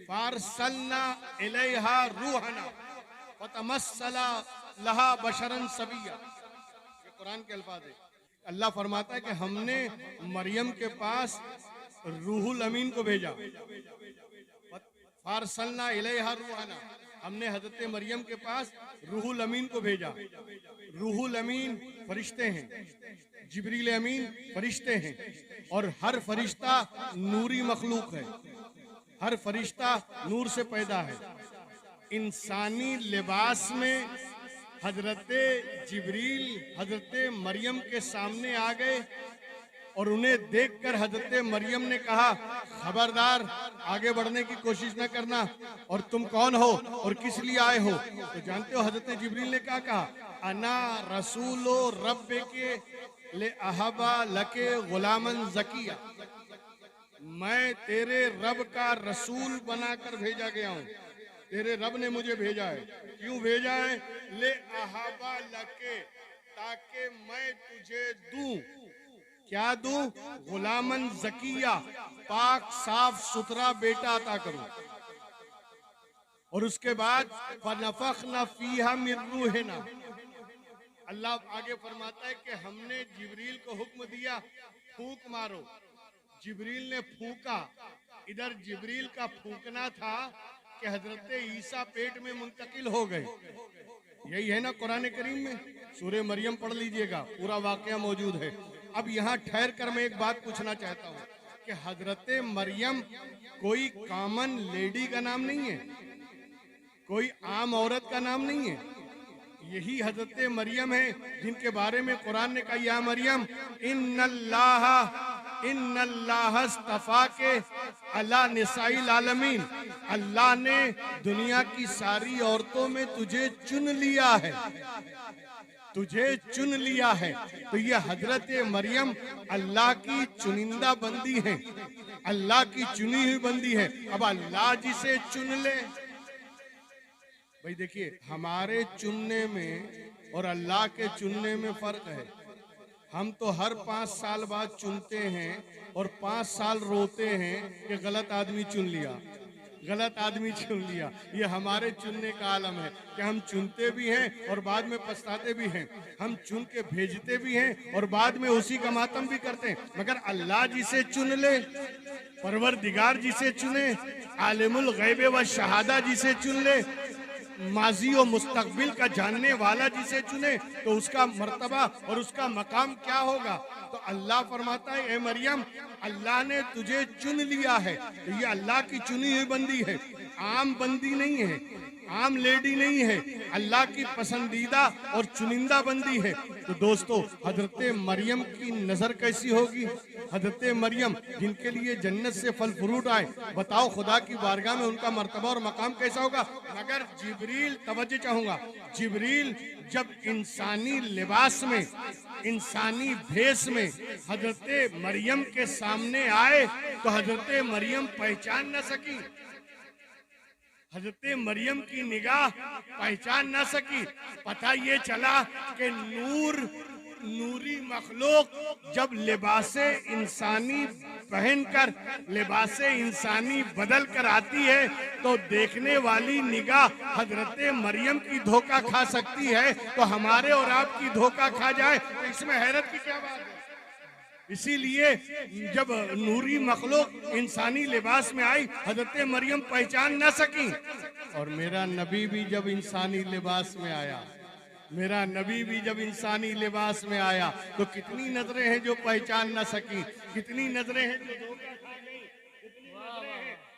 फारसलना इलैहा रूहना फतमस्सला लहा बशरन सविया। ये कुरान के अल्फाज है। अल्लाह फरमाता है कि हमने मरियम के पास रूहुल अमीन को भेजा। फारसलना इलैहा रूहना, हमने हजरत मरियम के पास रूहुल अमीन को भेजा। रूहुल अमीन फरिश्ते हैं, जिब्रील अमीन फरिश्ते हैं, और हर फरिश्ता नूरी मखलूक है। हर फरिश्ता नूर से पैदा है। इंसानी लिबास में हजरत जिब्रील हजरत मरियम के सामने आ गए और उन्हें देखकर हजरत मरियम ने कहा, खबरदार आगे बढ़ने की कोशिश न करना, और तुम कौन हो और किस लिए आए हो? तो जानते हो हजरत जिब्रील ने क्या कहा? अना रसूलो रब्बे के ले अहबा लके गुलामन जकिया, मैं तेरे रब का रसूल बनाकर भेजा गया हूँ। तेरे रब ने मुझे भेजा है। क्यों भेजा है? ले अहबा लके, ताकि मैं तुझे दूं। क्या दूं? गुलामन जकिया, पाक साफ सुथरा बेटा अता करूं। और उसके बाद फनफखना फीहा मिन रूहिना, अल्लाह आगे फरमाता है कि हमने जिब्रील को हुक्म दिया, फूंक मारो। जिब्रील ने फूंका। इधर जिब्रील का फूंकना था कि हजरत ईसा पेट में मुंतकिल हो गए। यही है ना कुरान करीम में। सूरह मरियम पढ़ लीजिएगा, पूरा वाकया मौजूद है। अब यहाँ ठहर कर मैं एक बात पूछना चाहता हूँ कि हजरत मरियम कोई कॉमन लेडी का नाम नहीं है, कोई आम औरत का नाम नहीं है। यही हजरत मरियम है जिनके बारे में कुरान ने कहा, या मरियम इन्नल्लाह इस्तफा के अला निसाइल आलमीन, अल्लाह ने दुनिया की सारी औरतों में तुझे चुन लिया है, तुझे चुन लिया है। तो ये हजरत मरियम अल्लाह की चुनिंदा बंदी है, अल्लाह की चुनी हुई बंदी है। अब अल्लाह जिसे चुन ले, भाई देखिए, हमारे चुनने में और अल्लाह के चुनने में फर्क है। हम तो हर 5 साल बाद चुनते हैं और 5 साल रोते हैं कि गलत आदमी चुन लिया, गलत आदमी चुन लिया। ये हमारे चुनने का आलम है कि हम चुनते भी हैं और बाद में पछताते भी हैं। हम चुन के भेजते भी हैं और बाद में उसी का मातम भी करते हैं। मगर अल्लाह जिसे चुन ले, परवरदिगार जिसे चुने, आलिमुल गैब व शहादा जिसे चुन ले, माजी और मुस्तकबिल का जानने वाला जिसे चुने, तो उसका मर्तबा और उसका मकाम क्या होगा? तो अल्लाह फरमाता है, ए मरियम, अल्लाह ने तुझे चुन लिया है। तो ये अल्लाह की चुनी हुई बंदी है, आम बंदी नहीं है, आम लेडी नहीं है, अल्लाह की पसंदीदा और चुनिंदा बंदी है। तो दोस्तों, हजरत मरियम की नजर कैसी होगी? हजरत मरियम जिनके लिए जन्नत से फल फ्रूट आए, बताओ खुदा की बारगाह में उनका मर्तबा और मकाम कैसा होगा? मगर जिब्रील, तवज्जो चाहूंगा, जिब्रील जब इंसानी लिबास में, इंसानी भेष में हजरत मरियम के सामने आए तो हजरत मरियम पहचान न सकी, हजरत मरियम की निगाह पहचान न सकी। पता ये चला कि नूरी मखलूक जब लिबासे इंसानी पहनकर, लिबासे इंसानी बदल कर आती है तो देखने वाली निगाह हजरत मरियम की धोखा खा सकती है, तो हमारे और आपकी धोखा खा जाए तो इसमें हैरत की क्या बात है? इसीलिए जब नूरी मखलूक इंसानी लिबास में आई, हजरत मरियम पहचान न सकी। और मेरा नबी भी जब इंसानी लिबास में आया, मेरा नबी भी जब इंसानी लिबास में आया, तो कितनी नजरें हैं जो पहचान न सकी, कितनी नजरें हैं जो धोखा खा गई, कितनी नजरें हैं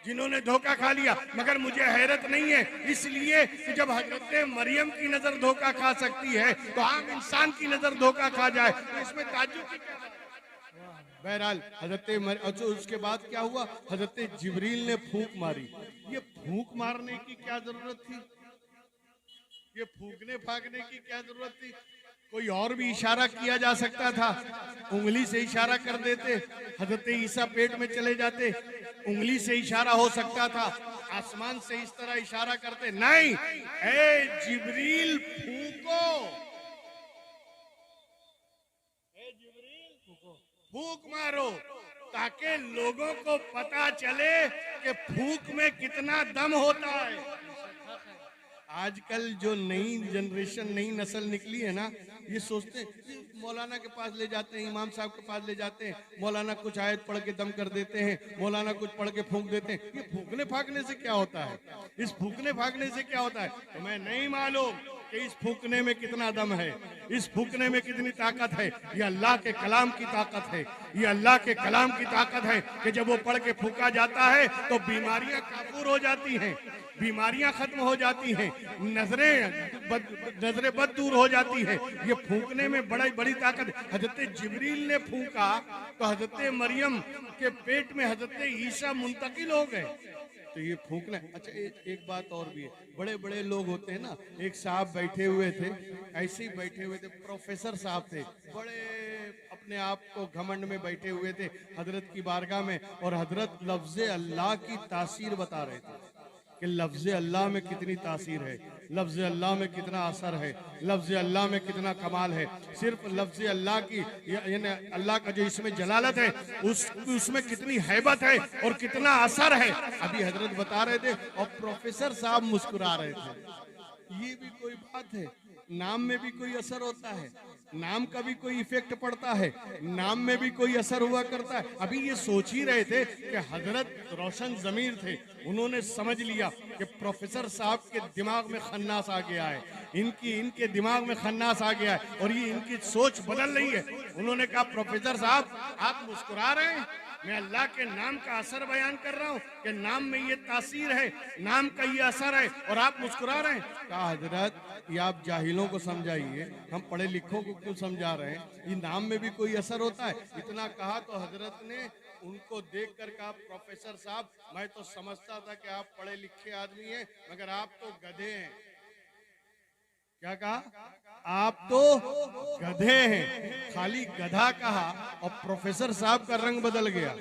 जिन्होंने धोखा खा लिया। मगर मुझे हैरत नहीं है, इसलिए कि जब हजरत मरियम की नजर धोखा खा सकती है तो आम इंसान की नजर धोखा खा जाए, तो इसमें ताज्जुब की क्या बात है? बहरहाल अच्छा, उसके बाद क्या हुआ? हजरत जिब्रील ने फूंक मारी। ये फूंक मारने की क्या जरूरत थी? ये फूंकने फाकने की क्या जरूरत थी? कोई और भी इशारा किया जा सकता था, उंगली से इशारा कर देते, हजरत ईसा पेट में चले जाते, उंगली से इशारा हो सकता था, आसमान से इस तरह इशारा करते। नहीं, ए जिब्रील फूंको, फूंक मारो। ताकि लोगों को पता चले कि फूंक में कितना दम होता है। आजकल जो नई जनरेशन, नई नस्ल निकली है ना, ये सोचते हैं मौलाना के पास ले जाते हैं, इमाम साहब के पास ले जाते हैं, मौलाना कुछ आयत पढ़ के दम कर देते हैं, मौलाना कुछ पढ़ के फूंक देते हैं। ये फूंकने फाकने से क्या होता है? इस फूंकने फाकने से क्या होता है? तुम्हें नहीं मालूम कि इस फूंकने में कितना दम है, इस फूंकने में कितनी ताकत है। ये अल्लाह के कलाम की ताकत है, ये अल्लाह के कलाम की ताकत है कि जब वो पढ़ के फूंका जाता है तो बीमारियां काबूर हो जाती हैं, बीमारियां खत्म हो जाती हैं, नजरें बद दूर हो जाती है। ये फूंकने में बड़ी बड़ी ताकत। हजरत जिब्रील ने फूंका तो हजरत मरियम के पेट में हजरत ईसा मुंतकिल हो गए। तो ये फूंकना। अच्छा, एक बात और भी है, बड़े बड़े लोग होते हैं ना। एक साहब बैठे हुए थे, ऐसे ही बैठे हुए थे, प्रोफेसर साहब थे, बड़े अपने आप को घमंड में बैठे हुए थे हजरत की बारगाह में, और हजरत लफ्ज अल्लाह की तासीर बता रहे थे कि लफ्ज अल्लाह में कितनी तासीर है, लफ्ज अल्लाह में कितना असर है, लफ्ज अल्लाह में कितना कमाल है। सिर्फ लफ्ज अल्लाह की, यानी अल्लाह का जो इसमें जलालत है, उसमें कितनी हैबत है और कितना असर है। अभी हजरत बता रहे थे और प्रोफेसर साहब मुस्कुरा रहे थे। ये भी कोई बात है? नाम में भी कोई असर होता है, नाम का भी कोई इफेक्ट पड़ता है, नाम में भी कोई असर हुआ करता है। अभी ये सोच ही रहे थे कि हजरत रोशन जमीर थे, उन्होंने समझ लिया कि प्रोफेसर साहब के दिमाग में खन्नास आ गया है, इनके दिमाग में खन्नास आ गया है और ये इनकी सोच बदल रही है। उन्होंने कहा, प्रोफेसर साहब आप मुस्कुरा रहे हैं, मैं अल्लाह के नाम का असर बयान कर रहा हूँ कि नाम में ये तासीर है, नाम का ये असर है, और आप मुस्कुरा रहे हैं। कहा, हजरत ये आप जाहिलों को समझाइए, हम पढ़े लिखों को क्यों समझा रहे हैं? ये नाम में भी कोई असर होता है? इतना कहा तो हजरत ने उनको देख कर कहा, प्रोफेसर साहब मैं तो समझता था कि आप पढ़े लिखे आदमी हैं, मगर आप तो गधे हैं। क्या कहा? आप तो गधे हैं। खाली गधा कहा और प्रोफेसर साहब का रंग बदल गया।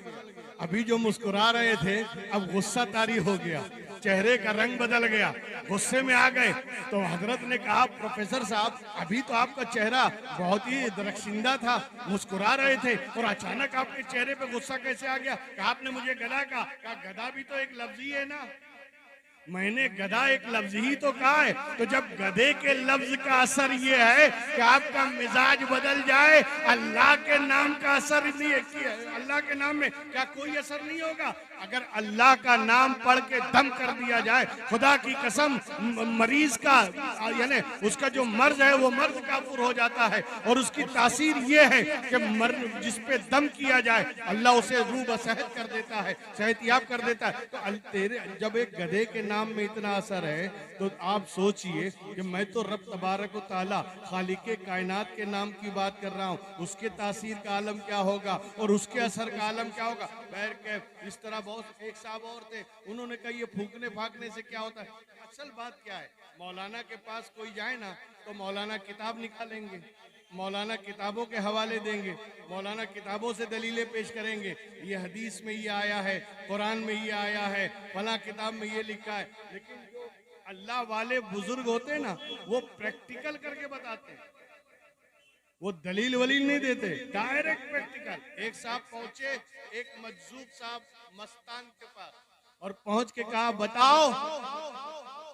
अभी जो मुस्कुरा रहे थे अब गुस्सा तारी हो गया, चेहरे का रंग बदल गया, गुस्से में आ गए। तो हजरत ने कहा, प्रोफेसर साहब अभी तो आपका चेहरा बहुत ही दरख्शिंदा था, मुस्कुरा रहे थे, और अचानक आपके चेहरे पे गुस्सा कैसे आ गया? कहा, आपने मुझे गधा कहा, गधा भी तो एक लफ्ज ही है ना। मैंने गधा एक लफ्ज ही तो कहा है। तो जब गधे के लफ्ज का असर ये है कि आपका मिजाज बदल जाए, अल्लाह के नाम का असर नहीं है। अल्लाह के नाम में क्या कोई असर नहीं होगा? अगर अल्लाह का नाम पढ़ के दम कर दिया जाए, खुदा की कसम, मरीज का यानी उसका जो मर्ज है वो मर्ज काफूर हो जाता है, और उसकी तासीर ये है कि जिस पे दम किया जाए अल्लाह उसे रूह बसेहत कर देता है, सेहतियाब कर देता है। तो तेरे जब एक गधे के नाम में इतना असर है, तो आप सोचिए कि मैं तो रब तबारक व तआला खालिके कायनात के नाम की बात कर रहा हूँ, उसके तासीर का आलम क्या होगा और उसके असर का आलम क्या होगा। बैर के इस तरह बहुत एक साहब और थे, उन्होंने कहा ये फूंकने फाकने से क्या होता है? असल बात क्या है, मौलाना के पास कोई जाए ना तो मौलाना किताब निकालेंगे, मौलाना किताबों के हवाले देंगे, मौलाना किताबों से दलीलें पेश करेंगे, ये हदीस में ये आया है, कुरान में ये आया है, फला किताब में ये लिखा है। लेकिन जो अल्लाह वाले बुजुर्ग होते हैं ना, वो प्रैक्टिकल करके बताते हैं, वो दलील वलील नहीं देते, डायरेक्ट प्रैक्टिकल। एक साहब पहुंचे एक मजजूब साहब मस्तान के पास, और पहुंच के कहा, बताओ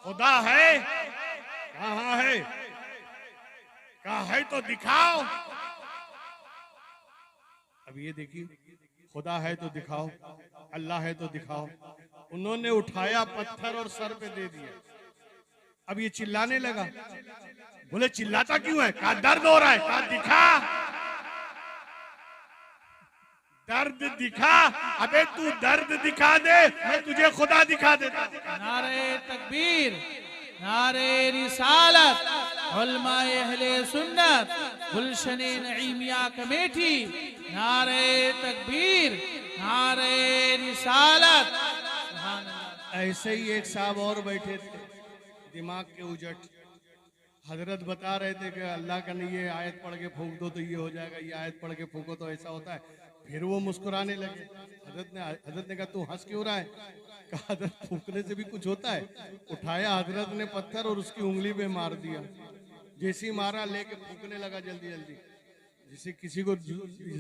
खुदा है? कहाँ है? कहा है तो दिखाओ। अब ये देखिए, खुदा है तो दिखाओ, अल्लाह है तो दिखाओ। उन्होंने उठाया पत्थर और सर पे दे दिया। अब ये चिल्लाने लगा, बोले चिल्लाता क्यों है? कहा दर्द हो रहा है। कहा दिखा, दर्द दिखा। अबे तू दर्द दिखा दे, मैं तुझे खुदा दिखा देता। नारे तकबीर, नारे रिसालत, उलमाए अहले सुन्नत, गुलशने नईमिया कमेटी, नारे तकबीर, नारे रिसालत। ऐसे ही एक साहब और बैठे थे, दिमाग के उजट। हजरत बता रहे थे कि अल्लाह का नहीं, ये आयत पढ़ के फूंक दो तो ये हो जाएगा, ये आयत पढ़ के फूंको तो ऐसा होता है। फिर वो मुस्कुराने लगे। हजरत ने कहा, तू हंस क्यों रहा है? कहा, हजरत फूंकने से भी कुछ होता है। उठाया हजरत ने पत्थर और उसकी उंगली पे मार दिया। जैसी मारा लेके फूंकने लगा जल्दी जल्दी। जिसे किसी को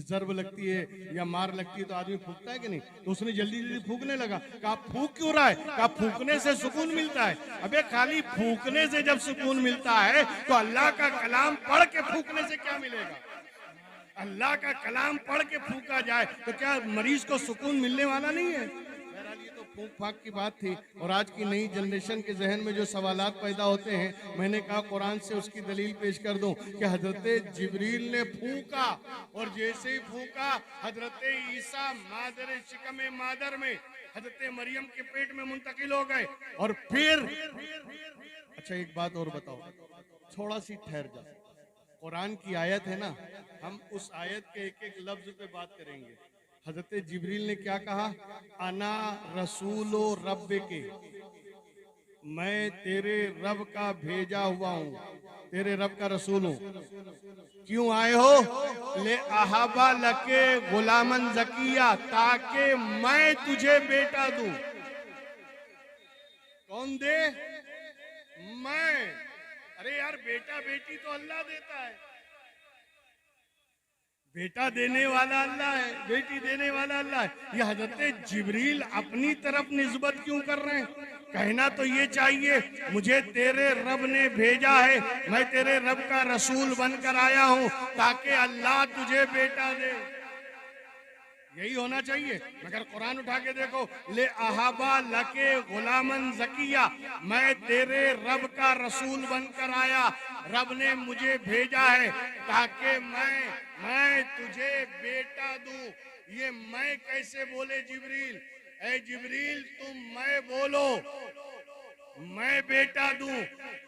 जर्ब लगती है या मार लगती है तो आदमी फूकता है कि नहीं, तो उसने जल्दी जल्दी फूकने लगा। कहा फूक क्यों रहा है? कहा फूकने से सुकून मिलता है। अबे खाली फूकने से जब सुकून मिलता है तो अल्लाह का कलाम पढ़ के फूकने से क्या मिलेगा? अल्लाह का कलाम पढ़ के फूका जाए तो क्या मरीज को सुकून मिलने वाला नहीं है? बहरहाल ये तो फूक फाक की बात थी। और आज की नई जनरेशन के जहन में जो सवालात पैदा होते हैं, मैंने कहा कुरान से उसकी दलील पेश कर दूं कि हजरत जिब्रील ने फूका और जैसे ही फूका हजरत ईसा मादर शिकम मादर में हजरत मरियम के पेट में मुंतकिल हो गए। और फिर अच्छा एक बात और बताओ, थोड़ा सी ठहर जा। कुरान की आयत है ना, हम उस आयत के एक एक लफ्ज पे बात करेंगे। हजरत जिब्रील ने क्या कहा? अना रसूलो रब के, मैं तेरे रब का भेजा हुआ हूँ, तेरे रब का रसूल हूँ। क्यों आए हो? ले अहाबा लके गुलामन जकिया, ताकि मैं तुझे बेटा दूं। कौन दे? मैं। अरे यार, बेटा बेटी तो अल्लाह देता है। बेटा देने वाला अल्लाह है, बेटी देने वाला अल्लाह है। ये हजरत जिब्रील अपनी तरफ निस्बत क्यों कर रहे हैं? कहना तो ये चाहिए मुझे तेरे रब ने भेजा है, मैं तेरे रब का रसूल बनकर आया हूं ताकि अल्लाह तुझे बेटा दे। यही होना चाहिए। मगर कुरान उठा के देखो, ले अहाबा लके गुलामन जकिया, मैं तेरे रब का रसूल बनकर आया, रब ने मुझे भेजा है ताकि मैं तुझे बेटा दूं। ये मैं कैसे बोले जिब्रील? ए जिब्रील, तुम मैं बोलो, मैं बेटा दूं,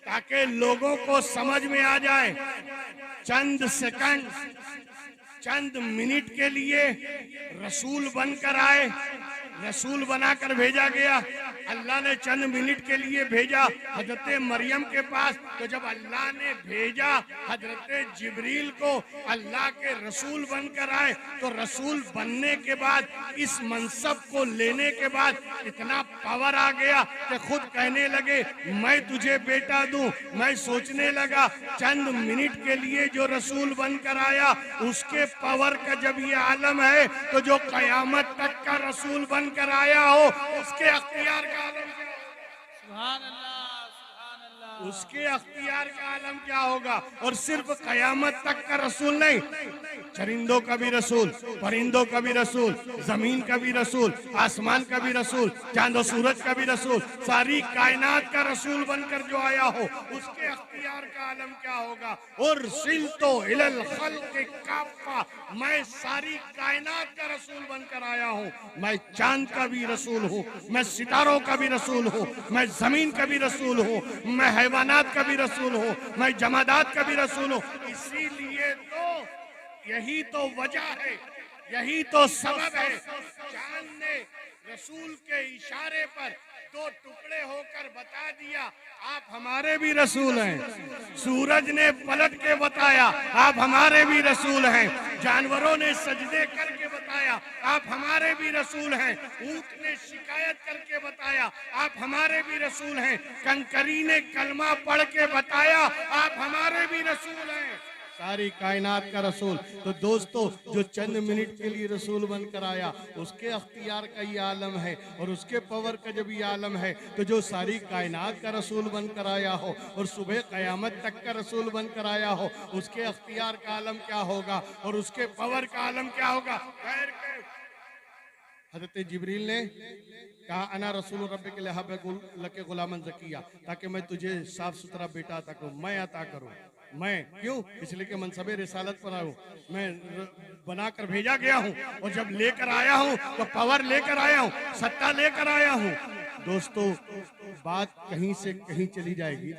ताकि लोगों को समझ में आ जाए। चंद सेकंड, चंद मिनट के लिए रसूल बनकर आए, रसूल बनाकर भेजा गया। अल्लाह ने चंद मिनट के लिए भेजा हजरत मरियम के पास। तो जब अल्लाह ने भेजा हजरत जिब्रील को अल्लाह के रसूल बनकर आए, तो रसूल बनने के बाद, इस मनसब को लेने के बाद इतना पावर आ गया कि खुद कहने लगे मैं तुझे बेटा दूं। मैं सोचने लगा चंद मिनट के लिए जो रसूल बनकर आया उसके पावर का जब ये आलम है, तो जो कयामत तक का रसूल बनकर आया हो उसके अख्तियार का आलम क्या? सुभान अल्लाह, सुभान अल्लाह। उसके अख्तियार का आलम क्या होगा? और सिर्फ कयामत तक का रसूल नहीं, चरिंदों का भी रसूल, परिंदों का भी रसूल, जमीन का भी रसूल, आसमान का भी रसूल, चांद और सूरज का भी रसूल, सारी कायनात का रसूल बनकर जो आया हो उसके अख्तियार का आलम क्या होगा? और सिलतो इलल खल्क़ काफ़ा, मैं सारी कायनात का रसूल बनकर आया हूँ। मैं चांद का भी रसूल हूँ, मैं सितारों का भी रसूल हूँ, मैं जमीन का भी रसूल हूँ, मैं हैवानात का भी रसूल हूँ, मैं जमादात का भी रसूल हूँ। इसीलिए तो यही तो वजह है, यही तो सबब है। चांद ने रसूल के इशारे पर दो टुकड़े होकर बता दिया आप हमारे भी रसूल हैं। सूरज ने पलट के बताया आप हमारे भी रसूल हैं। जानवरों ने सजदे करके बताया आप हमारे भी रसूल हैं। ऊंट ने शिकायत करके बताया आप हमारे भी रसूल हैं। कंकरी ने कलमा पढ़ के बताया आप हमारे भी रसूल हैं। सारी कायनात का रसूल। तो दोस्तों, जो चंद मिनट के लिए रसूल बनकर आया उसके अख्तियार का ये आलम है, और उसके पावर का जब ये आलम है, तो जो सारी कायनात का रसूल बनकर आया हो और सुबह कयामत तक का रसूल बनकर आया हो उसके अख्तियार का आलम क्या होगा और उसके पावर का आलम क्या होगा? हजरत जिब्रील ने कहा अना रसूल रब के लके गुलामन ज़किया, ताकि मैं तुझे साफ सुथरा बेटा अता करूं, मैं अता करूं। मैं क्यों? इसलिए कि मनसबे रिसालत पर आया हूँ, मैं बनाकर भेजा गया हूँ, और जब लेकर आया हूँ तो पावर लेकर आया हूँ, सत्ता लेकर आया हूँ। दोस्तों, बात कहीं से कहीं चली जाएगी।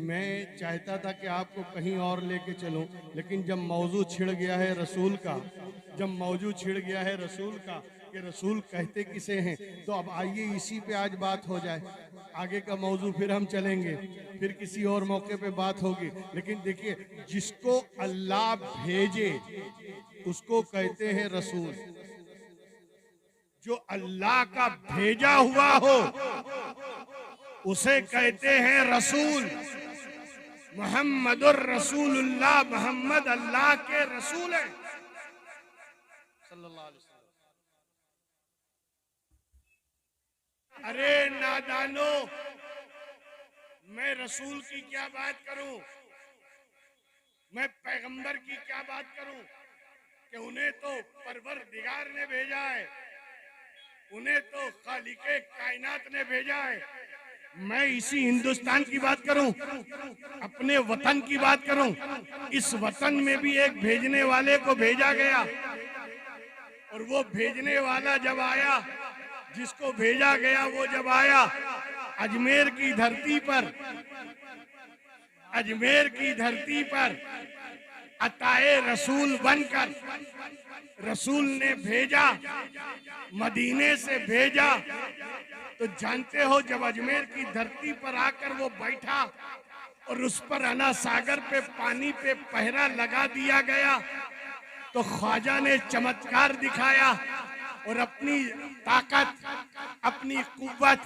मैं चाहता था कि आपको कहीं और लेके चलूं, लेकिन जब मौजू छिड़ गया है रसूल का, जब मौजू छिड़ गया है रसूल का कि रसूल कहते किसे हैं, तो अब आइए इसी पे आज बात हो जाए। आगे का मौजू फिर हम चलेंगे, फिर किसी और मौके पे बात होगी। लेकिन देखिए, जिसको अल्लाह भेजे उसको कहते हैं रसूल। जो अल्लाह का भेजा हुआ हो उसे कहते हैं रसूल। मोहम्मदुर रसूलुल्लाह, मोहम्मद अल्लाह के रसूल हैं सल्लल्लाहु अलैहि वसल्लम। अरे नादानो, मैं रसूल की क्या बात करूं, मैं पैगंबर की क्या बात करूं कि उन्हें तो परवरदिगार ने भेजा है, उन्हें तो खालिके कायनात ने भेजा है। मैं इसी हिंदुस्तान की बात करूं, अपने वतन की बात करूं। इस वतन में भी एक भेजने वाले को भेजा गया, और वो भेजने वाला जब आया, जिसको भेजा गया वो जब आया, अजमेर की धरती पर, अजमेर की धरती पर अताए रसूल बनकर रसूल ने भेजा, मदीने से भेजा। तो जानते हो, जब अजमेर की धरती पर आकर वो बैठा और उस पर अना सागर पे पानी पे पहरा लगा दिया गया, तो ख्वाजा ने चमत्कार दिखाया और अपनी ताकत, अपनी कुव्वत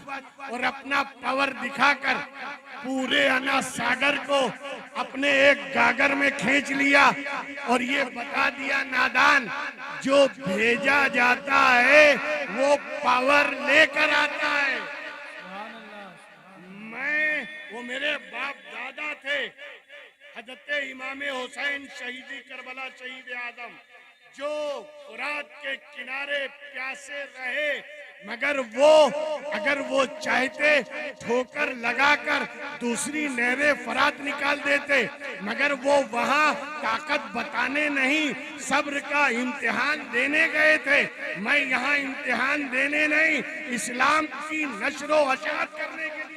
और अपना पावर दिखाकर पूरे अना सागर को अपने एक गागर में खींच लिया और ये बता दिया, नादान, जो भेजा जाता है वो पावर लेकर आता है। वो मेरे बाप दादा थे, हजरत इमाम हुसैन शहीदी करबला शहीद आदम, जो फुरात के किनारे प्यासे रहे, मगर वो अगर वो चाहते ठोकर लगाकर दूसरी नहरे फरात निकाल देते, मगर वो वहां ताकत बताने नहीं, सब्र का इम्तिहान देने गए थे। मैं यहाँ इम्तिहान देने नहीं, इस्लाम की नशरो अशात करने के लिए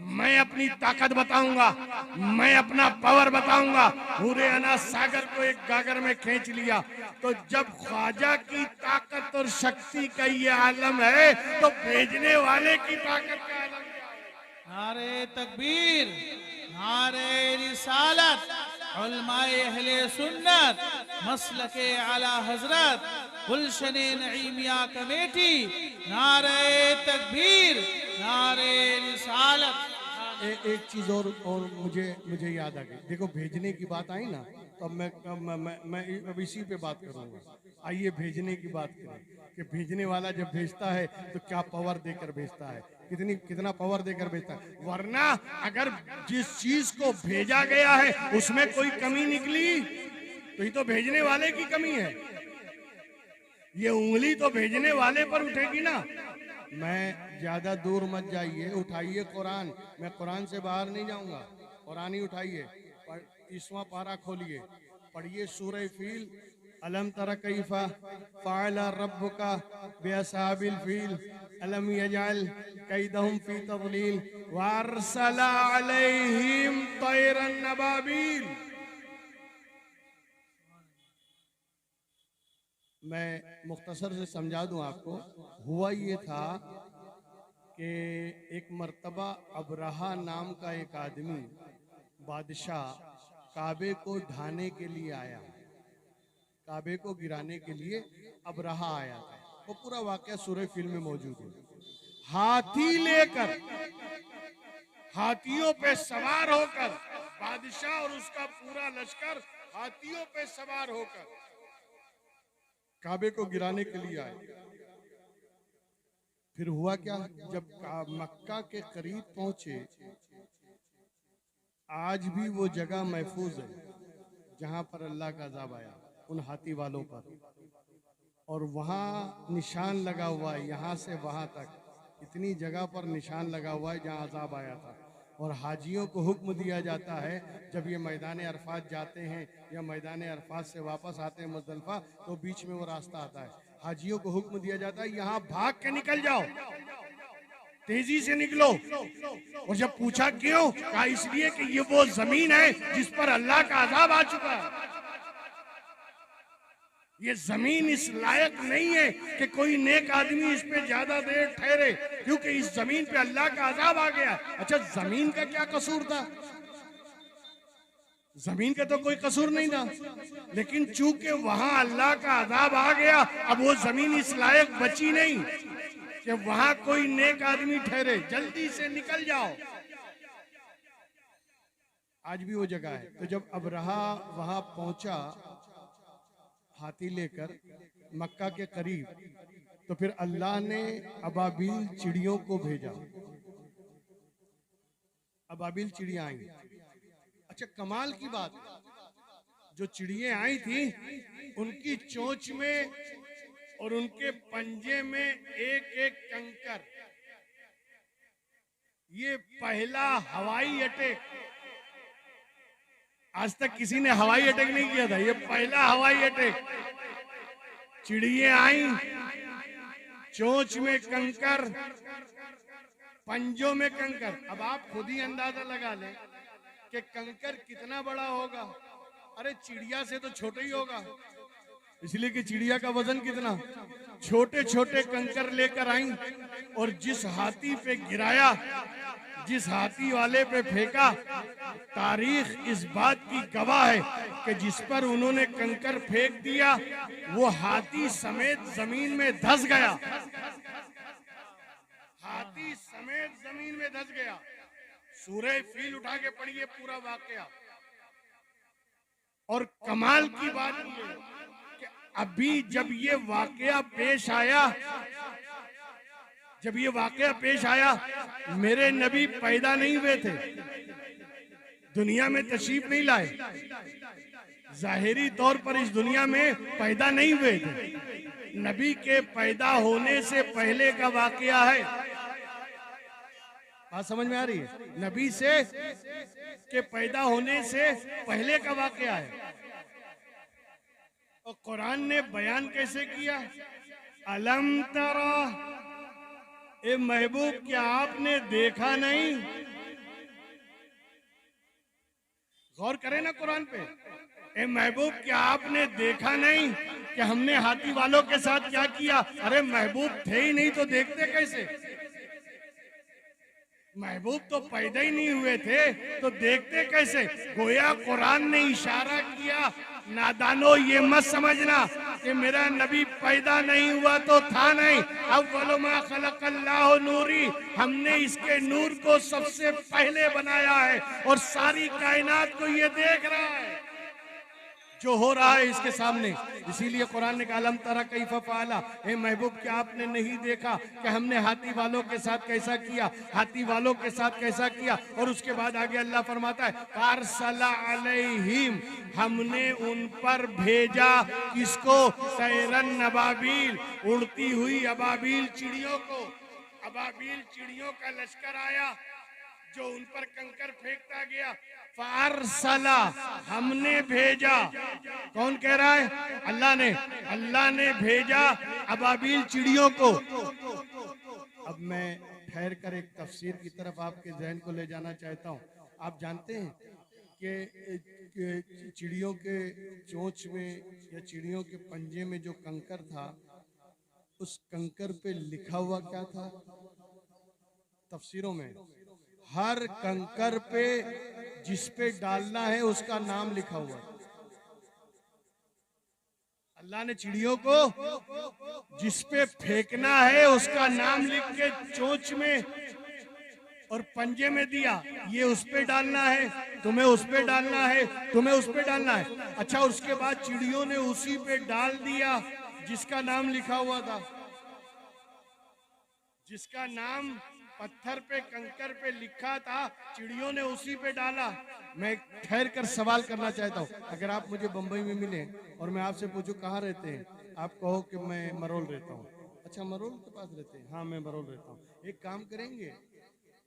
मैं अपनी ताकत बताऊंगा, मैं अपना पावर बताऊंगा। पूरे अना सागर को एक गागर में खींच लिया। तो जब ख्वाजा की ताकत और शक्ति का ये आलम है, तो भेजने वाले की ताकत का आलम क्या है? नारे तकबीर, नारे रिसालत, उलमाए अहले सुन्नत, मसलके आला हजरत, गुलशन नईमिया कमेटी, नारे तकबीर, नारे रिसालत। एक चीज और मुझे याद आ गई। देखो, भेजने की बात आई ना, तो अब मैं अब इसी पे बात करूंगा। आइए भेजने की बात करें कि भेजने वाला जब भेजता है तो क्या पावर देकर भेजता है, कितना पावर देकर भेजता है। वरना अगर जिस चीज को भेजा गया है उसमें कोई कमी निकली तो ये तो भेजने वाले की कमी है। ये उंगली तो भेजने वाले पर उठेगी ना। मैं ज्यादा दूर मत जाइए, उठाइए कुरान। मैं कुरान से बाहर नहीं जाऊंगा, कुरान ही उठाइए। 30वां पारा खोलिए, पढ़िए सूरह फील। अलम तरा कैफा फ़अला रब्बुका बिअस्हाबिल फील अलम यजअल कैदहुम फी तज़लील वअरसला अलैहिम तैरन नबाबिल। मैं मुख्तसर से समझा दूं आपको। हुआ ये था कि एक मर्तबा अबरहा नाम का एक आदमी, बादशाह, काबे को ढाने के लिए आया, काबे को गिराने के लिए अबरहा आया था। वो पूरा वाकया सूरह फिल्म में मौजूद है। हाथी लेकर, हाथियों पे सवार होकर, बादशाह और उसका पूरा लश्कर हाथियों पे सवार होकर काबे को गिराने के लिए आए। फिर हुआ क्या, जब मक्का के करीब पहुंचे, आज भी वो जगह महफूज है जहां पर अल्लाह का अज़ाब आया उन हाथी वालों पर, और वहां निशान लगा हुआ है, यहाँ से वहां तक इतनी जगह पर निशान लगा हुआ है जहां अज़ाब आया था। और हाजियों को हुक्म दिया जाता है, जब ये मैदान अरफात जाते हैं या मैदान अरफात से वापस आते हैं मुज़दलिफ़ा, तो बीच में वो रास्ता आता है। हाजियों को हुक्म दिया जाता है, यहाँ भाग के निकल जाओ, तेजी से निकलो। और जब पूछा क्यों, कहा इसलिए कि ये वो जमीन है जिस पर अल्लाह का अज़ाब आ चुका है। ये जमीन इस लायक नहीं है कि कोई नेक आदमी इस पे ज्यादा देर ठहरे, क्योंकि इस जमीन पे अल्लाह का अज़ाब आ गया। अच्छा, जमीन का क्या कसूर था? जमीन का तो कोई कसूर नहीं था, लेकिन चूंकि वहां अल्लाह का अज़ाब आ गया, अब वो जमीन इस लायक बची नहीं कि वहां कोई नेक आदमी ठहरे। जल्दी से निकल जाओ। आज भी वो जगह है। तो जब अबरहा वहां पहुंचा हाथी लेकर मक्का के करीब, तो फिर अल्लाह ने अबाबिल चिड़ियों को भेजा। अबाबिल चिड़िया आई। अच्छा, कमाल की बात, जो चिड़िया आई थी उनकी चोंच में और उनके पंजे में एक एक कंकर। ये पहला हवाई अटैक, आज तक किसी ने हवाई अटैक नहीं किया था, ये पहला हवाई अटैक। चिड़िया आई, चोंच में कंकर, पंजों में कंकर। अब आप खुद ही अंदाजा लगा लें कि कंकर कितना बड़ा होगा। अरे चिड़िया से तो छोटा ही होगा, इसलिए कि चिड़िया का वजन कितना। छोटे छोटे कंकर लेकर आई और जिस हाथी पे गिराया, जिस हाथी वाले पे फेंका, तारीख इस बात की गवाह है कि जिस पर उन्होंने कंकर फेंक दिया वो हाथी समेत जमीन में धंस गया। हाथी समेत जमीन में धंस गया। सूरह फील उठा के पढ़िए पूरा वाकया। और कमाल की बात ये कि अभी जब ये वाकया पेश आया, जब ये वाकया पेश आया, मेरे नबी पैदा नहीं हुए थे, दुनिया में तशरीफ नहीं लाए, जाहिरी तौर पर इस दुनिया में पैदा नहीं हुए थे। नबी के पैदा होने से पहले का वाकया है। बात समझ में आ रही है? नबी से के पैदा होने से पहले का वाकया है। और कुरान ने बयान कैसे किया? अलम तरा, ए महबूब क्या आपने देखा नहीं? गौर करें ना कुरान पे। ए महबूब क्या आपने देखा नहीं कि हमने हाथी वालों के साथ क्या किया? अरे महबूब थे ही नहीं तो देखते कैसे? महबूब तो पैदा ही नहीं हुए थे तो देखते कैसे? गोया कुरान ने इशारा किया, नादानो ये मत समझना कि मेरा नबी पैदा नहीं हुआ तो था नहीं। अव्वलु मा खलक़ल्लाहु नूरी, हमने इसके नूर को सबसे पहले बनाया है और सारी कायनात को ये देख रहा है जो हो रहा है इसके सामने। इसीलिए कुरान ने कहा अलम तरा कैफ़ फ़अला, ए महबूब क्या आपने नहीं देखा कि हमने हाथी वालों के साथ कैसा किया? हाथी वालों के साथ कैसा किया? और उसके बाद आगे अल्लाह फरमाता है फारसला अलैहिम, हमने उन पर भेजा किसको? तैरन अबाबील, उड़ती हुई अबाबील चिड़ियों को। अबाबील चिड़ियों का लश्कर आया जो उन पर कंकर फेंकता गया। फारसला, हमने भेजा। कौन कह रहा है? अल्लाह ने। अल्लाह ने भेजा अबाबील चिड़ियों को। अब मैं ठहर कर एक तफसीर की तरफ आपके जहन को ले जाना चाहता हूँ। आप जानते हैं कि चिड़ियों के चोंच में या चिड़ियों के पंजे में जो कंकर था, उस कंकर पे लिखा हुआ क्या था? तफसीरों में हर कंकर पे जिस पे डालना है उसका नाम लिखा हुआ। अल्लाह ने चिड़ियों को जिस पे फेंकना है उसका नाम लिख के चोंच में और पंजे में दिया। ये उस पे डालना है, तुम्हें उस पे डालना है, तुम्हें उस पे डालना है। अच्छा, उसके बाद चिड़ियों ने उसी पे डाल दिया जिसका नाम लिखा हुआ था। जिसका नाम पत्थर पे कंकर पे लिखा था, चिड़ियों ने उसी पे डाला। मैं ठहर कर सवाल करना चाहता हूँ, अगर आप मुझे बंबई में मिले और मैं आपसे पूछूं कहाँ रहते हैं, आप कहो कि मैं मरोल रहता हूँ। अच्छा, मरोल के पास रहते हैं? हाँ, मैं मरोल रहता हूँ। एक काम करेंगे,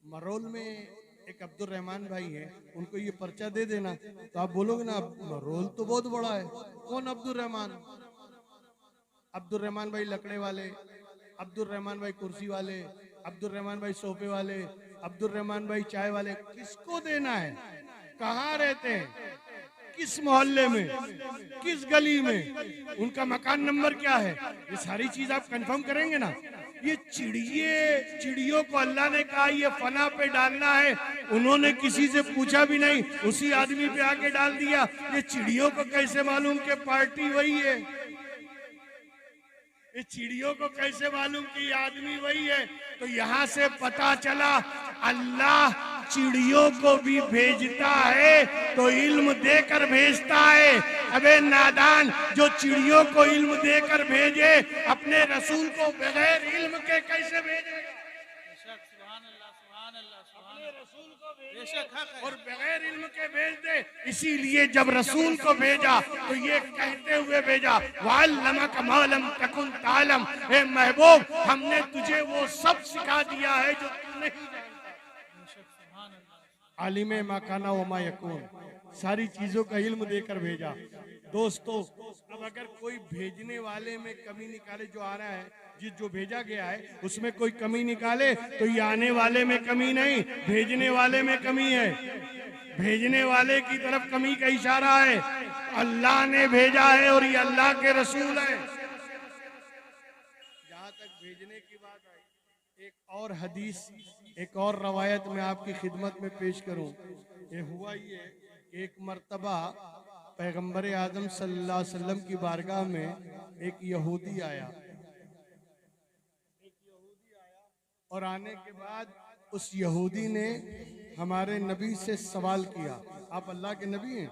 मरोल में एक अब्दुल रहमान भाई है, उनको ये पर्चा दे देना, तो आप बोलोगे ना मरोल तो बहुत बड़ा है। कौन अब्दुल रहमान? अब्दुल रहमान भाई लकड़े वाले, अब्दुल रहमान भाई कुर्सी वाले, अब्दुल रहमान भाई सोफे वाले, अब्दुल रहमान भाई चाय वाले। किसको देना है? कहाँ रहते हैं? किस मोहल्ले में, किस गली में, उनका मकान नंबर क्या है? ये सारी चीज आप कंफर्म करेंगे ना। ये चिड़ियों को अल्लाह ने कहा ये फना पे डालना है, उन्होंने किसी से पूछा भी नहीं, उसी आदमी पे आके डाल दिया। ये चिड़ियों को कैसे मालूम कि पार्टी वही है? ये चिड़ियों को कैसे मालूम कि ये आदमी वही है? तो यहाँ से पता चला अल्लाह चिड़ियों को भी भेजता है तो इल्म देकर भेजता है। अबे नादान, जो चिड़ियों को इल्म देकर भेजे अपने रसूल को बगैर इल्म के कैसे भेजेगा? और बगैर इल्म के भेज दे। इसीलिए जब रसूल को भेजा तो ये कहते हुए भेजा, वअल्लमक मा लम तकुन तालम, ए महबूब हमने तुझे वो सब सिखा दिया है जो तू नहीं जानता। आलिमे मा काना व मा यकून, सारी चीजों का इल्म देकर भेजा। दोस्तों, अब अगर कोई भेजने वाले में कमी निकाले, जो आ रहा है जो भेजा गया है उसमें कोई कमी निकाले तो ये आने वाले में कमी नहीं, भेजने वाले में कमी है। भेजने वाले की तरफ कमी का इशारा है। अल्लाह ने भेजा है और ये अल्लाह के रसूल है। जहां तक भेजने की बात आई, एक और हदीस, एक और रवायत में आपकी खिदमत में पेश करूं। ये हुआ ये, एक मर्तबा पैगंबर आजम सल्लल्लाहु अलैहि वसल्लम की बारगाह में एक यहूदी आया, और आने के बाद उस यहूदी ने हमारे नबी से सवाल किया, आप अल्लाह के नबी हैं?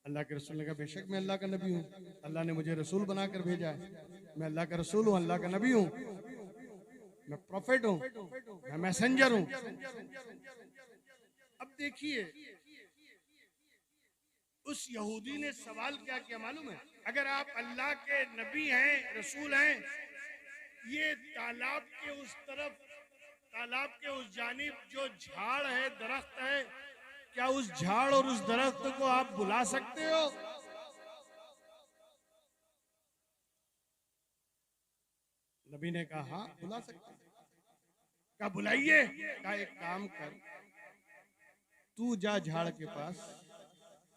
अल्लाह के रसूल ने कहा, बेशक मैं अल्लाह का नबी हूँ, अल्लाह ने मुझे रसूल बनाकर भेजा है, मैं अल्लाह का रसूल हूँ, अल्लाह का नबी हूँ, मैं प्रॉफिट हूँ, मैं मैसेंजर हूँ। अब देखिए उस यहूदी ने सवाल क्या किया मालूम है? अगर आप अल्लाह के नबी हैं, रसूल हैं, ये तालाब के उस तरफ, तालाब के उस जानिब जो झाड़ है, दरख्त है, क्या उस झाड़ और उस दरख्त को आप बुला सकते हो? नबी ने कहा हाँ बुला सकते। क्या बुलाइए? क्या एक काम कर, तू जा झाड़ के पास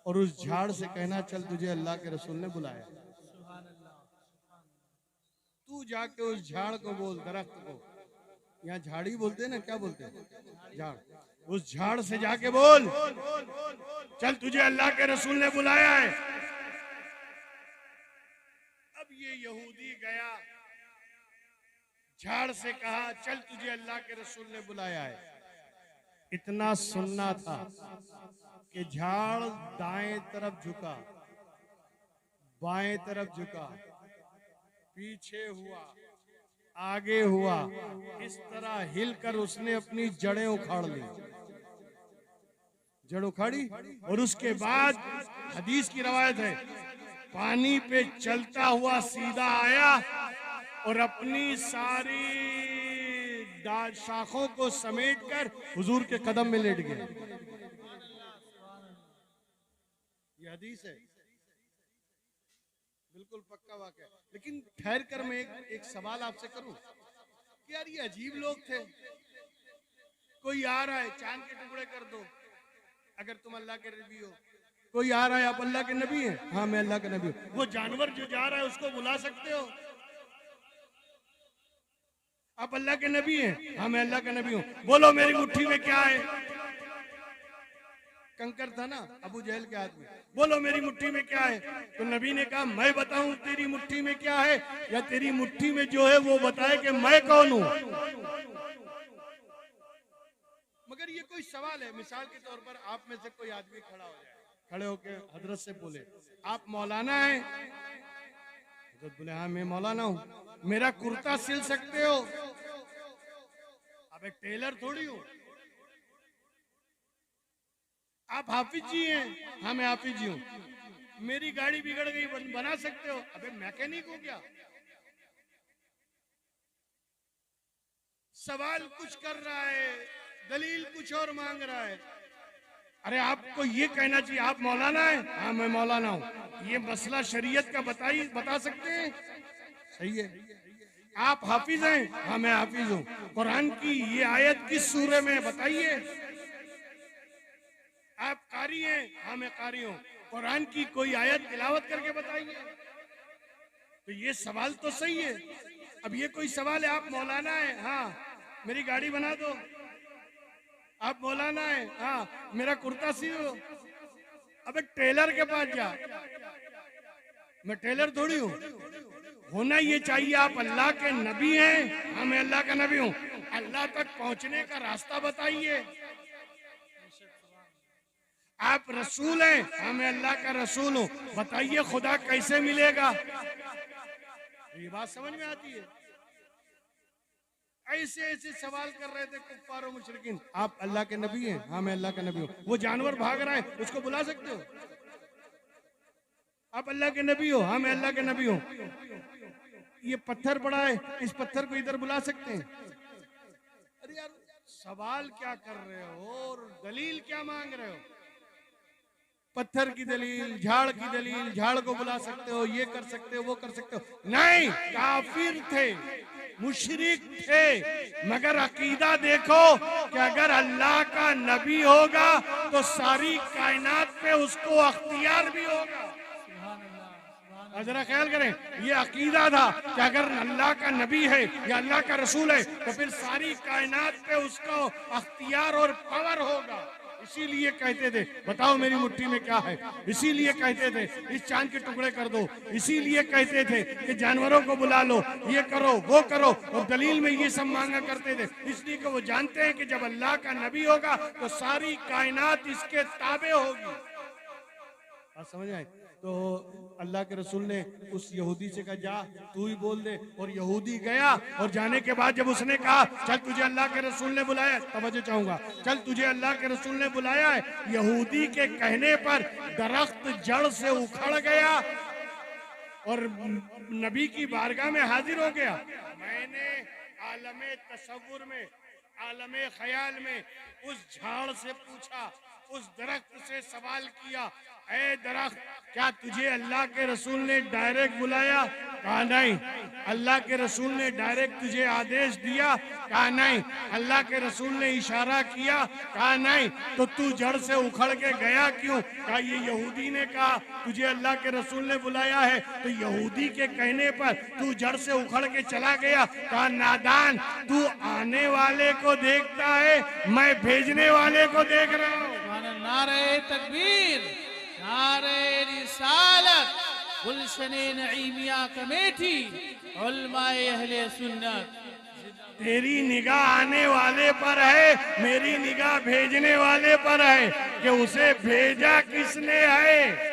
और उस झाड़ से कहना चल तुझे अल्लाह के रसूल ने बुलाया। तू जाके उस झाड़ को बोल, दरख्त को, यहाँ झाड़ी बोलते हैं ना, क्या बोलते हैं? झाड़। उस झाड़ से जाके बोल, चल तुझे अल्लाह के रसूल ने बुलाया है। अब ये यहूदी गया, झाड़ से कहा चल तुझे अल्लाह के रसूल ने बुलाया है। इतना सुनना था कि झाड़ दाएं तरफ झुका, बाएं तरफ झुका, पीछे हुआ, आगे हुआ, इस तरह हिलकर उसने अपनी जड़ें उखाड़ ली, जड़ उखाड़ी। और उसके बाद हदीस की रवायत है, पानी पे चलता हुआ सीधा आया और अपनी सारी शाखों को समेटकर हुजूर के कदम में लेट गया। ये हदीस है, बिल्कुल पक्का वाक़या। लेकिन ठहर कर मैं एक सवाल आपसे करूं कि यार ये अजीब लोग थे। कोई आ रहा है, चांद के टुकड़े कर दो अगर तुम अल्लाह के नबी हो। कोई आ रहा है, आप अल्लाह के नबी हैं? हाँ मैं अल्लाह का नबी हूँ। वो जानवर जो जा रहा है उसको बुला सकते हो? आप अल्लाह के नबी हैं? हाँ मैं अल्लाह का नबी हूँ। बोलो मेरी मुट्ठी में क्या है? कंकर था ना अबू जहल के हाथ में। बोलो मेरी मुट्ठी में क्या है? तो नबी ने कहा मैं बताऊं तेरी मुट्ठी में क्या है, या तेरी मुट्ठी में जो है वो बताए कि मैं कौन हूं? मगर ये कोई सवाल है। मिसाल के तौर पर आप में से कोई आदमी खड़ा हो जाए, खड़े होके हजरत से बोले आप मौलाना हैं? हजरत बोले हाँ मैं मौलाना हूं। मेरा कुर्ता सिल सकते हो? अब एक टेलर थोड़ी हूं। आप हाफिज जी हैं? हाँ मैं हाफिज जी हूँ। मेरी गाड़ी बिगड़ गई, बना सकते हो? अबे मैकेनिक हो क्या? सवाल कुछ कर रहा है, दलील कुछ और मांग रहा है। अरे आपको ये कहना चाहिए आप मौलाना हैं? हाँ मैं मौलाना हूँ। ये मसला शरीयत का बता सकते हैं? सही है। आप हाफिज हैं? हाँ मैं हाफिज हूँ। कुरान की ये आयत किस सूरे में बताइए। आप कारी हैं? हाँ मैं कारी हूँ। कुरान की कोई आयत तिलावत करके बताइए। तो ये सवाल तो सही है। अब ये कोई सवाल है आप मौलाना हैं? हाँ मेरी गाड़ी बना दो। आप मौलाना हैं? हाँ मेरा कुर्ता सिलो। अब एक टेलर के पास जा। मैं टेलर थोड़ी हूँ। होना ये चाहिए आप अल्लाह के नबी हैं? हाँ मैं अल्लाह का नबी हूँ। अल्लाह तक पहुंचने का रास्ता बताइए। आप रसूल हैं, मैं अल्लाह का रसूल हूं, बताइए खुदा कैसे मिलेगा? ये बात समझ में आती है? ऐसे ऐसे सवाल कर रहे थे कुफ्फार और मुशरिकीन। आप अल्लाह के नबी हैं? हाँ मैं अल्लाह का नबी हूं। वो जानवर भाग रहा है, उसको बुला सकते हो? आप अल्लाह के नबी हो? हाँ मैं अल्लाह के नबी हूं। ये पत्थर पड़ा है, इस पत्थर को इधर बुला सकते हैं? अरे यार, सवाल क्या कर रहे हो और दलील क्या मांग रहे हो? पत्थर की दलील, झाड़ की दलील, झाड़ को बुला सकते हो, ये कर सकते हो, वो कर सकते हो। नहीं, काफिर थे, मुशरिक थे, मगर अकीदा देखो कि अगर अल्लाह का नबी होगा तो सारी कायनात पे उसको अख्तियार भी होगा। जरा ख्याल करें, ये अकीदा था कि अगर अल्लाह का नबी है या अल्लाह का रसूल है तो फिर सारी कायनात पे उसको अख्तियार और पावर होगा। इसीलिए कहते थे बताओ मेरी मुट्ठी में क्या है, इसीलिए कहते थे इस चांद के टुकड़े कर दो, इसीलिए कहते थे कि जानवरों को बुला लो, ये करो वो करो, और दलील में ये सब मांगा करते थे। इसलिए कि वो जानते हैं कि जब अल्लाह का नबी होगा तो सारी कायनात इसके ताबे होगी। आप समझ आए? तो अल्लाह के रसूल ने उस यहूदी से कहा जा तू ही बोल दे, और यहूदी गया, और जाने के बाद जब उसने कहा चल तुझे अल्लाह के रसूल ने बुलाया, तवज्जो चाहूंगा, चल तुझे अल्लाह के रसूल ने बुलाया है, यहूदी के कहने पर दरख्त जड़ से उखड़ गया और नबी की बारगाह में हाजिर हो गया। मैंने आलमे तसव्वुर में, आलमे ख्याल में उस झाड़ से पूछा, उस दरख्त से सवाल किया, ऐ दरख्त क्या तुझे अल्लाह के रसूल ने डायरेक्ट बुलाया? कहा नहीं। अल्लाह के रसूल ने डायरेक्ट तुझे आदेश दिया? कहा नहीं। अल्लाह के रसूल ने इशारा किया? कहा नहीं। तो तू जड़ से उखड़ के गया क्यों? कहा ये यहूदी ने कहा तुझे अल्लाह के रसूल ने बुलाया है, तो यहूदी के कहने पर तू जड़ से उखड़ के चला गया। कहा नादान, तू आने वाले को देखता है, मैं भेजने वाले को देख रहा हूँ। नारे तकबीर, नारे रिसालत, गुलशने नईमिया कमेटी, उलमाए अहले सुन्नत। तेरी निगाह आने वाले पर है, मेरी निगाह भेजने वाले पर है कि उसे भेजा किसने है,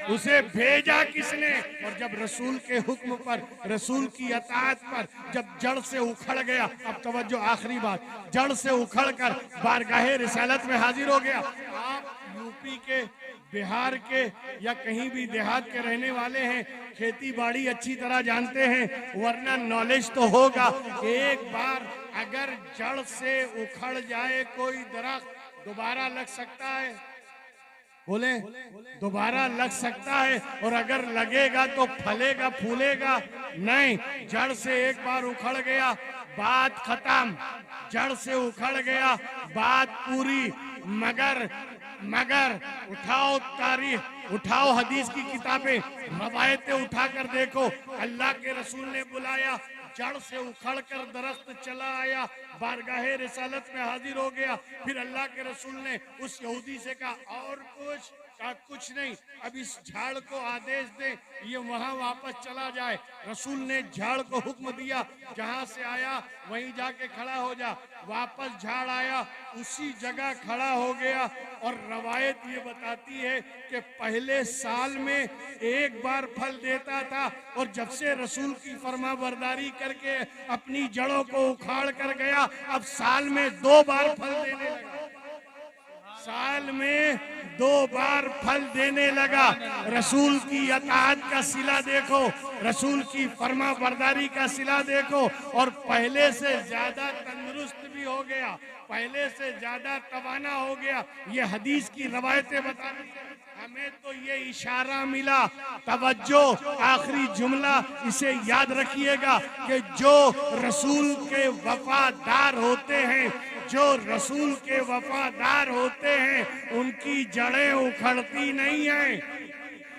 उसे भेजा किसने। और जब रसूल के हुक्म पर, रसूल की अताअत पर जब जड़ से उखड़ गया, अब तवज्जो आखिरी बात, जड़ से उखड़ कर बारगाहे रिसालत में हाजिर हो गया। आप यूपी के, बिहार के या कहीं भी देहात के रहने वाले हैं, खेती बाड़ी अच्छी तरह जानते हैं, वरना नॉलेज तो होगा। एक बार अगर जड़ से उखड़ जाए कोई दरख्त दोबारा लग सकता है? बोले दोबारा लग सकता है, और अगर लगेगा तो फलेगा फूलेगा? नहीं, जड़ से एक बार उखड़ गया बात खत्म, जड़ से उखड़ गया बात पूरी। मगर उठाओ तारीख, उठाओ हदीस की किताबें, रवायतें उठाकर देखो, अल्लाह के रसूल ने बुलाया, जड़ से उखड़ कर दरख्त चला आया, बारगाहे रिसालत में हाजिर हो गया। फिर अल्लाह के रसूल ने उस यहूदी से कहा और कुछ? कहा कुछ नहीं, अब इस झाड़ को आदेश दे ये वहां वापस चला जाए। रसूल ने झाड़ को हुक्म दिया, जहां से आया वहीं जाके खड़ा हो जा। वापस झाड़ आया, उसी जगह खड़ा हो गया। और रवायत ये बताती है कि पहले साल में एक बार फल देता था, और जब से रसूल की फरमाबरदारी करके अपनी जड़ों को उखाड़ कर गया, अब साल में 2 बार फल देने लगा। साल में 2 बार फल देने लगा। रसूल की अताअत का सिला देखो, रसूल की फरमा बरदारी का सिला देखो, और पहले से ज्यादा तंदुरुस्त भी हो गया, पहले से ज्यादा तवाना हो गया। ये हदीस की रवायतें बताने से हमें तो ये इशारा मिला। तवज्जो, आखिरी जुमला इसे याद रखिएगा कि जो रसूल के वफादार होते हैं, जो रसूल के वफादार होते हैं, उनकी जड़ें उखड़ती नहीं हैं,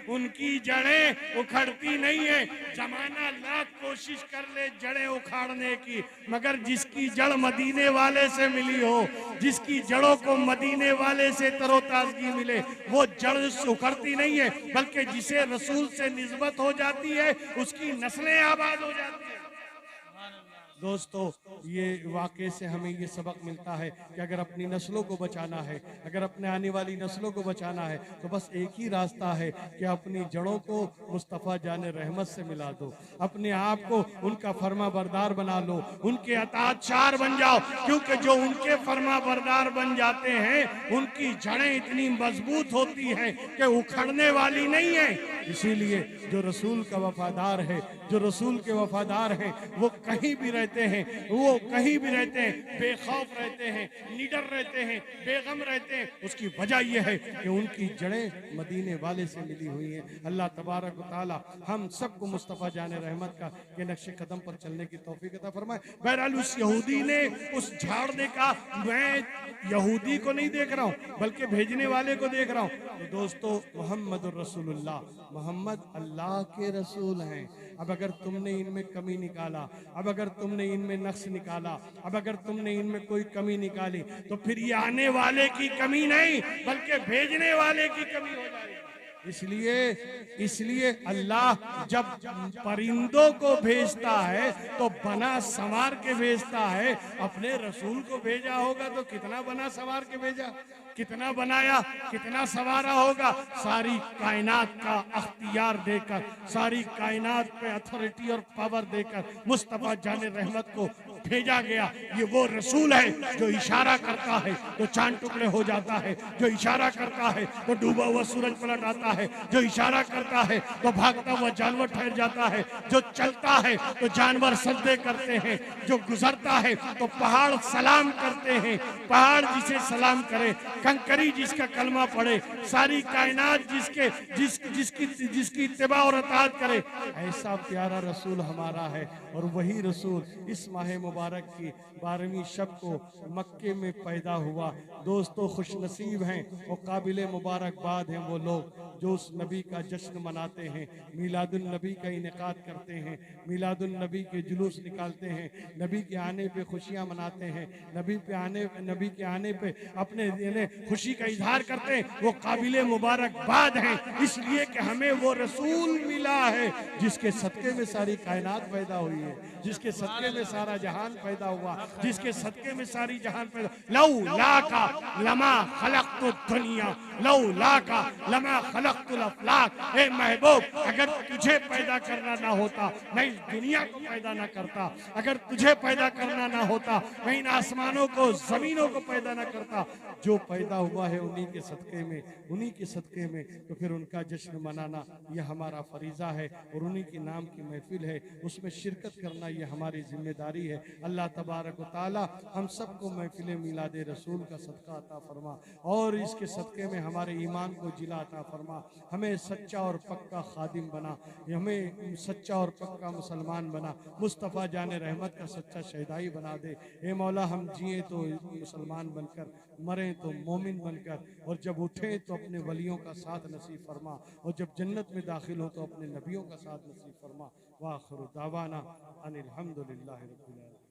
उनकी जड़ें उखड़ती नहीं है। जमाना लाख कोशिश कर ले जड़ें उखाड़ने की, मगर जिसकी जड़ मदीने वाले से मिली हो, जिसकी जड़ों को मदीने वाले से तरोताजगी मिले, वो जड़ उखड़ती नहीं है, बल्कि जिसे रसूल से निस्बत हो जाती है उसकी नस्लें आबाद हो जाती है। दोस्तों, ये वाक़े से हमें ये सबक मिलता है कि अगर अपनी नस्लों को बचाना है, अगर अपने आने वाली नस्लों को बचाना है, तो बस एक ही रास्ता है कि अपनी जड़ों को मुस्तफ़ा जाने रहमत से मिला दो, अपने आप को उनका फर्मा बरदार बना लो, उनके अताअतशार बन जाओ, क्योंकि जो उनके फर्मा बरदार बन जाते हैं उनकी जड़ें इतनी मजबूत होती हैं कि उखड़ने वाली नहीं है। इसीलिए जो रसूल का वफादार है, जो रसूल के वफादार हैं, वो कहीं भी रहते हैं, वो कहीं भी रहते हैं, बेखौफ रहते हैं, निडर रहते हैं, बेगम रहते हैं। उसकी वजह यह है कि उनकी जड़ें मदीने वाले से मिली हुई हैं। अल्लाह तबारक व तआला हम सबको मुस्तफ़ा जाने रहमत का ये नक्शे कदम पर चलने की तौफीक अता फरमाए। बहरहाल उस यहूदी ने उस झाड़ने का, मैं यहूदी को नहीं देख रहा हूँ बल्कि भेजने वाले को देख रहा हूँ। तो दोस्तों, मोहम्मद रसूलुल्लाह, मोहम्मद अल्लाह के रसूल हैं। अब अगर तुमने इनमें कमी निकाला, अब अगर तुमने इनमें नक्श निकाला, अब अगर तुमने इनमें कोई कमी निकाली, तो फिर ये आने वाले की कमी नहीं बल्कि भेजने वाले की कमी हो जाएगी। इसलिए अल्लाह जब परिंदों को भेजता है तो बना संवार के भेजता है। अपने रसूल को भेजा होगा तो कितना बना संवार के भेजा, कितना बनाया, कितना सवारा होगा। सारी कायनात का अख्तियार देकर, सारी कायनात पे अथॉरिटी और पावर देकर मुस्तफ़ा जाने रहमत को भेजा गया। ये वो रसूल है जो इशारा करता है तो चांद टुकड़े हो जाता है, जो इशारा करता है तो डूबा हुआ सूरज पलट आता है, जो इशारा करता है तो भागता हुआ जानवर ठहर जाता है, जो चलता है तो जानवर सजदे करते हैं, जो गुजरता है तो पहाड़ सलाम करते हैं। पहाड़ जिसे सलाम करे, कंकरी जिसका कलमा पढ़े, सारी कायनात जिसकी इत्तिबा और अताअत करे, ऐसा प्यारा रसूल हमारा है। और वही रसूल इस माह मुबारक की 12वीं शब को मक्के में पैदा हुआ। दोस्तों, खुशनसीब हैं और काबिल मुबारकबाद हैं वो लोग जो उस नबी का जश्न मनाते हैं, मीलादुन नबी का इनेकाद करते हैं, मीलादुन नबी के जुलूस निकालते हैं, नबी के आने पे खुशियां मनाते हैं, नबी के आने पे अपने खुशी का इजहार करते हैं। वो काबिल मुबारकबाद हैं, इसलिए कि हमें वो रसूल मिला है जिसके सदके में सारी कायनात पैदा हुई है, जिसके सदके में सारा जहान पैदा हुआ, जिसके सदके में सारी जहान पैदा। लौला का लमा खलक़तु दुनिया, लौला का लमा खलक़तुल अफ़लाक। ए महबूब, अगर तुझे पैदा करना ना होता मैं इस दुनिया को पैदा ना करता, अगर तुझे पैदा करना ना होता मैं इन आसमानों को, जमीनों को पैदा ना करता। जो पैदा हुआ है उन्हीं के सदके में, उन्हीं के सदके में, तो फिर उनका जश्न मनाना यह हमारा फरीज़ा है और उन्हीं के नाम की महफिल है, उसमें शिरकत करना ये हमारी जिम्मेदारी है। अल्लाह तबारक व तआला हम सबको महफिल मिलाद रसूल का सदका अता फरमा और इसके सदके में हमारे ईमान को जिला अता फरमा। हमें सच्चा और पक्का खादिम बना, हमें सच्चा और पक्का मुसलमान बना, मुस्तफ़ा जाने रहमत का सच्चा शहदाई बना दे। ए मौला, हम जिए तो मुसलमान बनकर, मरें तो मोमिन बनकर, और जब उठें तो अपने वलियों का साथ नसीब फरमा, और जब जन्नत में दाखिल हो तो अपने नबियों का साथ नसीब फरमा। वाखिर दावाना अनिल हम्दुलिल्लाहि रब्बिल आलमीन।